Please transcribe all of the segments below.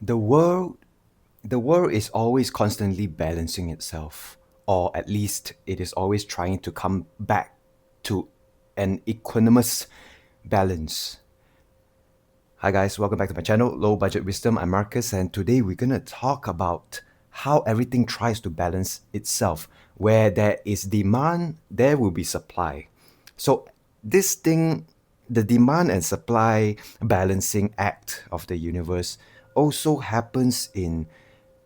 the world the world is always constantly balancing itself, or at least it is always trying to come back to an equanimous balance. Hi guys, welcome back to my channel, Low Budget Wisdom. I'm Marcus, and today we're gonna talk about how everything tries to balance itself. Where there is demand, there will be supply. So this thing, the demand and supply balancing act of the universe, also happens in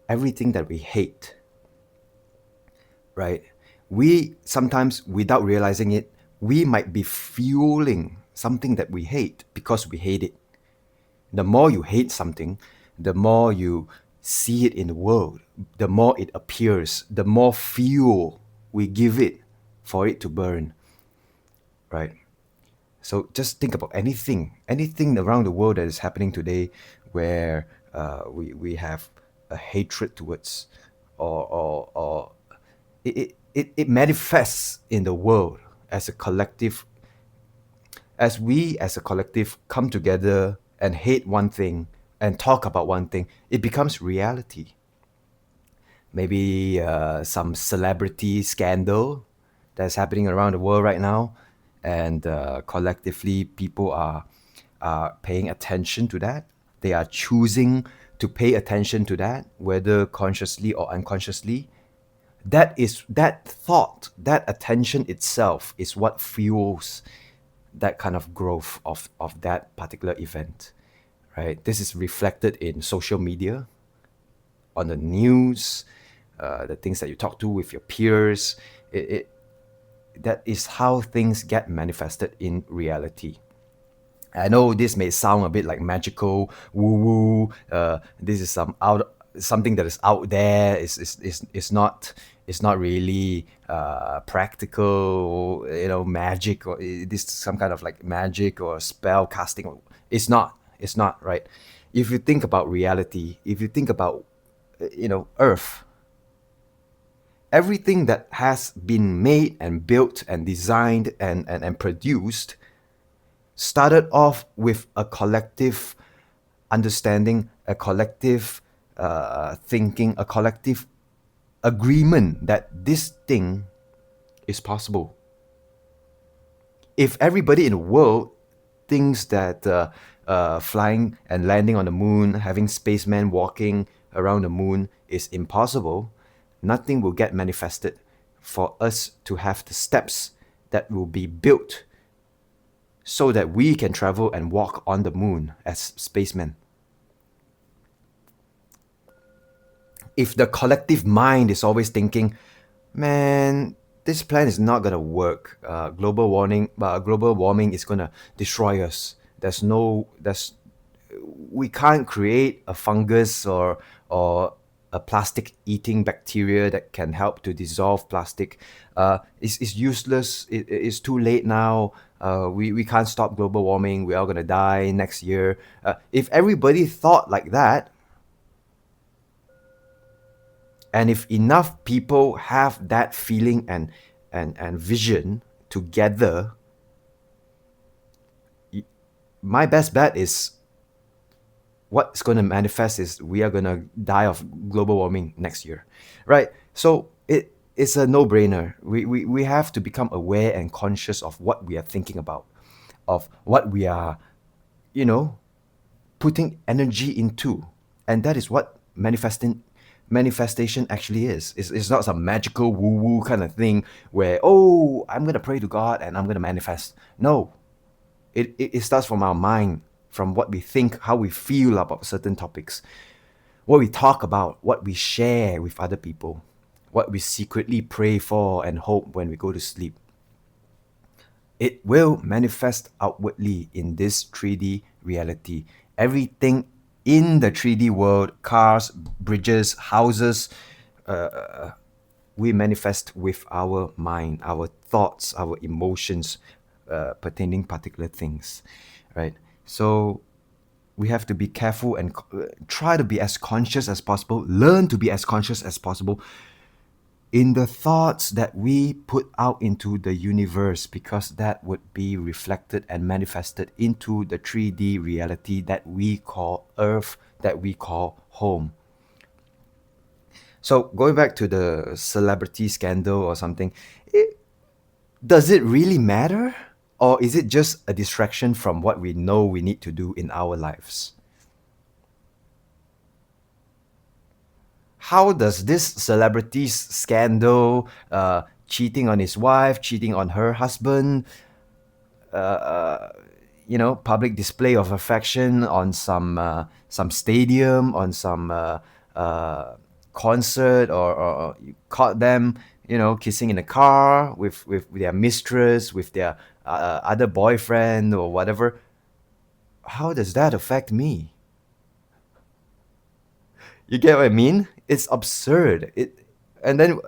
everything that we hate, right? We sometimes, without realizing it, we might be fueling something that we hate because we hate it. The more you hate something, the more you see it in the world, the more it appears, the more fuel we give it for it to burn, right? So just think about anything around the world that is happening today where we have a hatred towards, or it manifests in the world as a collective, as we as a collective come together and hate one thing and talk about one thing, it becomes reality. Maybe some celebrity scandal that's happening around the world right now, and collectively people are paying attention to that. They are choosing to pay attention to that, whether consciously or unconsciously. That thought, that attention itself is what fuels that kind of growth of that particular event, right? This is reflected in social media, on the news, the things that you talk to with your peers. That is how things get manifested in reality. I know this may sound a bit like magical, woo woo. This is something that is out there. It's not really practical. Magic, or this some kind of like magic or spell casting. It's not. It's not, right. If you think about reality, if you think about Earth, everything that has been made and built and designed and produced started off with a collective understanding, a collective thinking, a collective agreement that this thing is possible. If everybody in the world thinks that flying and landing on the moon, having spacemen walking around the moon is impossible, nothing will get manifested for us to have the steps that will be built so that we can travel and walk on the moon as spacemen. If the collective mind is always thinking, man, this plan is not gonna work. Global warming is gonna destroy us. We can't create a fungus or a plastic eating bacteria that can help to dissolve plastic. It's useless. It's too late now. We can't stop global warming. We're all gonna die next year. If everybody thought like that, and if enough people have that feeling and vision together, my best bet is what's going to manifest is we are going to die of global warming next year, right? So it's a no-brainer. We have to become aware and conscious of what we are thinking about, of what we are, putting energy into. And that is what manifestation actually is. It's not some magical woo-woo kind of thing where, oh, I'm going to pray to God and I'm going to manifest. No, it starts from our mind, from what we think, how we feel about certain topics, what we talk about, what we share with other people, what we secretly pray for and hope when we go to sleep. It will manifest outwardly in this 3D reality. Everything in the 3D world, cars, bridges, houses, we manifest with our mind, our thoughts, our emotions pertaining particular things, right? So we have to be careful and try to be as conscious as possible, learn to be as conscious as possible, in the thoughts that we put out into the universe, because that would be reflected and manifested into the 3D reality that we call Earth, that we call home. So going back to the celebrity scandal or something, does it really matter? Or is it just a distraction from what we know we need to do in our lives? How does this celebrity's scandal, cheating on his wife, cheating on her husband, public display of affection on some stadium, on some concert, or you caught them, kissing in a car with their mistress, with their other boyfriend or whatever. How does that affect me? You get what I mean? It's absurd. And then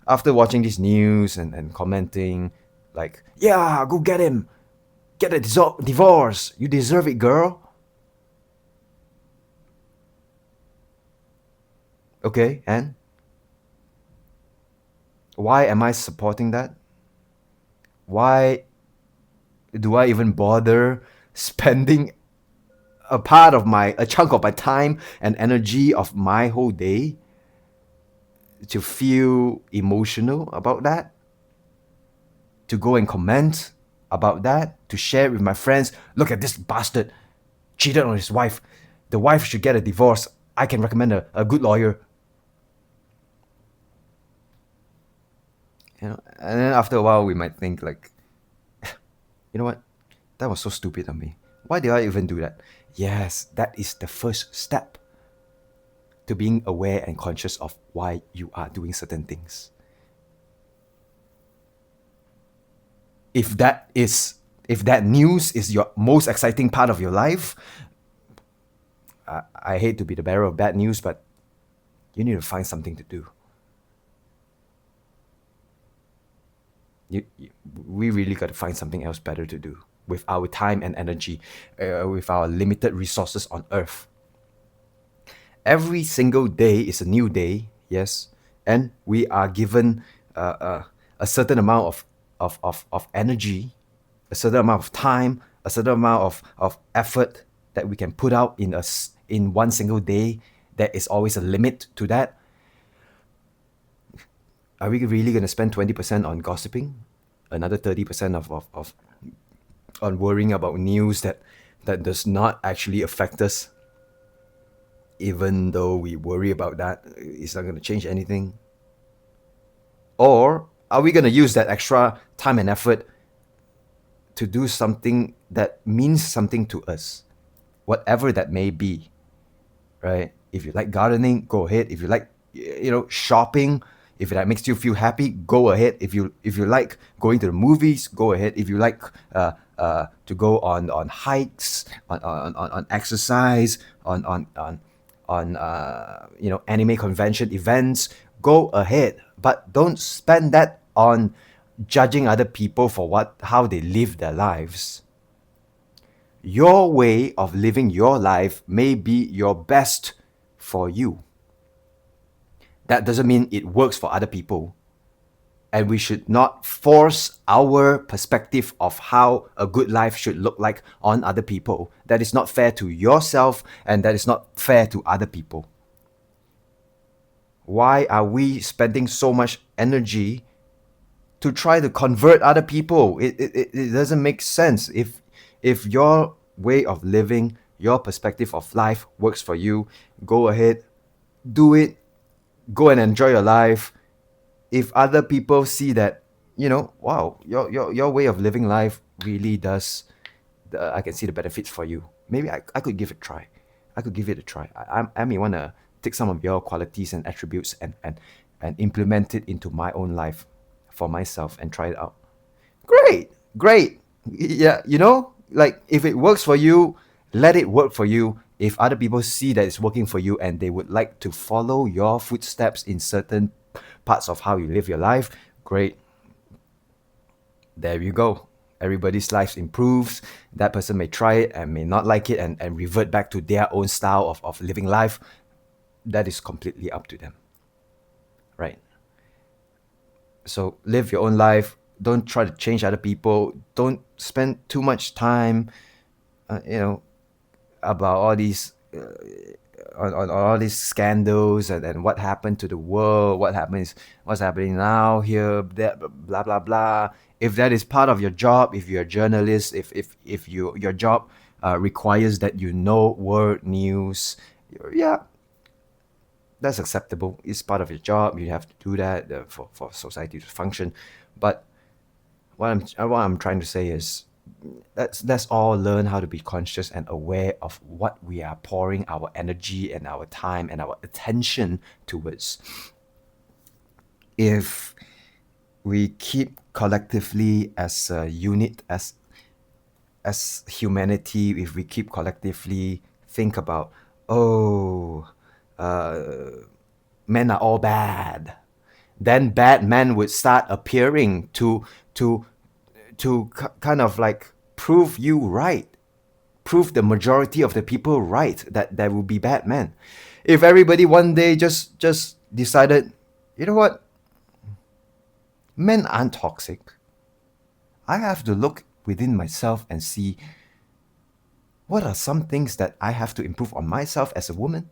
after watching this news and commenting, like, yeah, go get him, get a divorce. You deserve it, girl. Okay, and why am I supporting that? Why do I even bother spending a chunk of my time and energy of my whole day to feel emotional about that? To go and comment about that? To share with my friends, look at this bastard, cheated on his wife. The wife should get a divorce. I can recommend a good lawyer. And then after a while we might think like, you know what? That was so stupid of me. Why did I even do that? Yes, that is the first step to being aware and conscious of why you are doing certain things. If that news is your most exciting part of your life, I hate to be the bearer of bad news, but you need to find something to do. We really got to find something else better to do with our time and energy, with our limited resources on Earth. Every single day is a new day, yes, and we are given a certain amount of energy, a certain amount of time, a certain amount of effort that we can put out in one single day. There is always a limit to that. Are we really going to spend 20% on gossiping? Another 30% on worrying about news that does not actually affect us? Even though we worry about that, it's not going to change anything. Or are we going to use that extra time and effort to do something that means something to us, whatever that may be, right? If you like gardening, go ahead. If you like, shopping, if that makes you feel happy, go ahead. If you like going to the movies, go ahead. If you like to go on hikes, on exercise, on anime convention events, go ahead. But don't spend that on judging other people for how they live their lives. Your way of living your life may be your best for you. That doesn't mean it works for other people. And we should not force our perspective of how a good life should look like on other people. That is not fair to yourself, and that is not fair to other people. Why are we spending so much energy to try to convert other people? It doesn't make sense. If your way of living, your perspective of life works for you, go ahead, do it, go and enjoy your life. If other people see that, wow, your way of living life really does, I can see the benefits for you. Maybe I could give it a try. I could give it a try. I may want to take some of your qualities and attributes and implement it into my own life for myself and try it out. Great. Yeah, like if it works for you, let it work for you. If other people see that it's working for you and they would like to follow your footsteps in certain parts of how you live your life, great. There you go. Everybody's life improves. That person may try it and may not like it and revert back to their own style of living life. That is completely up to them. Right? So live your own life. Don't try to change other people. Don't spend too much time, you know, about all these on all these scandals and what happened to the world, what's happening now here, that, blah blah blah. If that is part of your job, if you're a journalist, if your job requires that you know world news, yeah, that's acceptable. It's part of your job. You have to do that for society to function. But what I'm trying to say is, let's all learn how to be conscious and aware of what we are pouring our energy and our time and our attention towards. If we keep collectively as a unit, as humanity, if we keep collectively think about, oh, men are all bad, then bad men would start appearing to kind of like prove you right, prove the majority of the people right that there will be bad men. If everybody one day just decided, you know what, men aren't toxic, I have to look within myself and see what are some things that I have to improve on myself as a woman.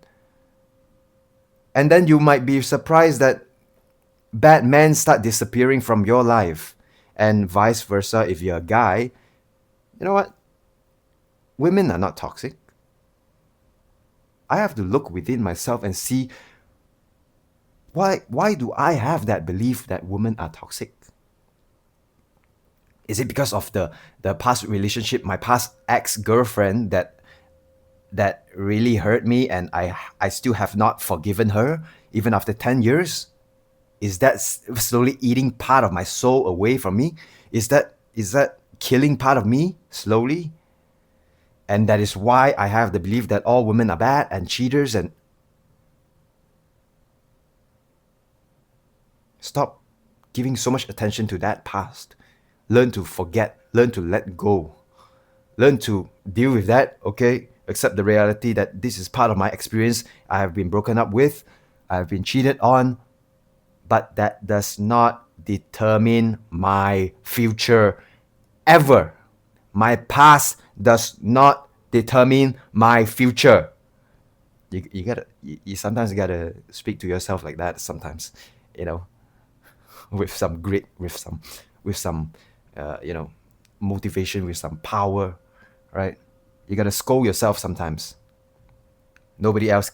And then you might be surprised that bad men start disappearing from your life, and vice versa. If you're a guy, you know what, women are not toxic. I have to look within myself and see, why do I have that belief that women are toxic? Is it because of the past relationship, my past ex-girlfriend that really hurt me, and I still have not forgiven her even after 10 years? Is that slowly eating part of my soul away from me? Is that killing part of me slowly? And that is why I have the belief that all women are bad and cheaters. And stop giving so much attention to that past. Learn to forget, learn to let go, learn to deal with that. Okay, accept the reality that this is part of my experience. I have been broken up with, I have been cheated on, but that does not determine my future ever. My past does not determine my future. You sometimes gotta speak to yourself like that sometimes, you know, with some grit, with some motivation, with some power, right? You gotta scold yourself sometimes. Nobody else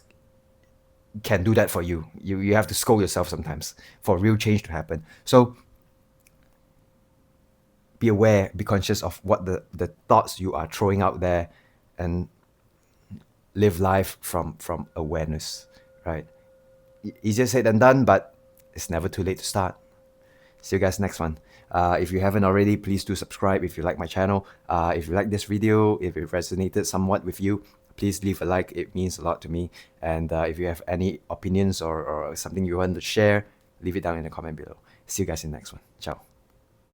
can do that for you. You have to scold yourself sometimes for real change to happen. So be aware, be conscious of what the thoughts you are throwing out there, and live life from awareness, right? Easier said than done, but it's never too late to start. See you guys next one. If you haven't already, please do subscribe if you like my channel. If you like this video, if it resonated somewhat with you, please leave a like. It means a lot to me. And if you have any opinions or something you want to share, leave it down in the comment below. See you guys in the next one. Ciao.